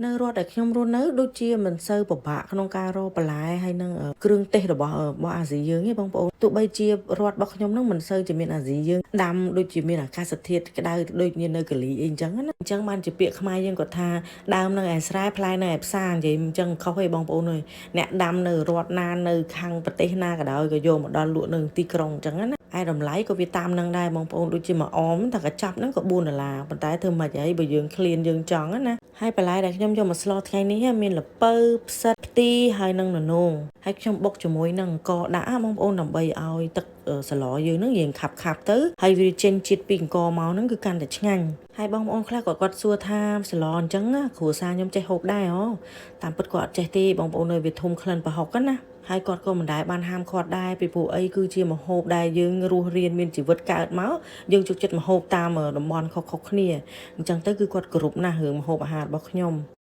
នៅរដ្ឋដែលខ្ញុំរស់នៅដូចជាមិនសូវពិបាកក្នុងការរកបន្លែហើយនឹងគ្រឿងទេសរបស់អាស៊ីយើងទេបងប្អូនទោះបីជារដ្ឋរបស់ខ្ញុំនឹងមិនសូវជាមានអាស៊ីយើងដាំដូចជាមានអាកាសធាតុក្តៅដូចnhưនៅកាលីអីអញ្ចឹងណាអញ្ចឹងបានជាពាក្យខ្មែរយើងគាត់ថាដើមនៅឯស្រែផ្លែនៅឯផ្សារនិយាយអញ្ចឹងខុសទេបងប្អូនអើយអ្នកដាំនៅរដ្ឋណានៅខាងប្រទេសណាក៏ដោយក៏យកមកដល់លក់នៅទីក្រុងអញ្ចឹងណាឯតម្លៃក៏វាតាមនឹងដែរបងប្អូនដូចជាមួយអមតែកញ្ចប់ហ្នឹងក៏$4ប៉ុន្តែធ្វើមិនអីបើយើងឃ្លានយើងចង់ណាហើយបន្លែដែលខ្ញុំយកមកស្លថ្ងៃនេះមានល្ពៅផ្សិតផ្ទីហើយនឹងននោងហើយខ្ញុំបុកជាមួយនឹងអង្ករដាក់បងប្អូនដើម្បីឲ្យទឹកសឡយើងនឹងរៀងខាប់ទៅហើយវាចេញជាតិពីអង្ករមកហ្នឹងគឺកាន់តែឆ្ងាញ់ហើយបងប្អូនខ្លះក៏គាត់សួរថាសឡអញ្ចឹងគ្រួសារខ្ញុំចេះហូបដែរហ៎តាមពិតគាត់អត់ចេះទេបងប្អូននៅវាធំក្លិនប្រហុកណាហើយគាត់ក៏មិនដែលបានហាមឃាត់ដែរពីព្រោះអីគឺជាម្ហូបដែលយើងរស់រានមានជីវិតកើតមកយើងចូលចិត្តម្ហូបតាមតំបន់ខុសៗគ្នាអញ្ចឹងទៅគឺគាត់គោរពណាស់រឿងម្ហូបអាហាររបស់ខ្ញុំ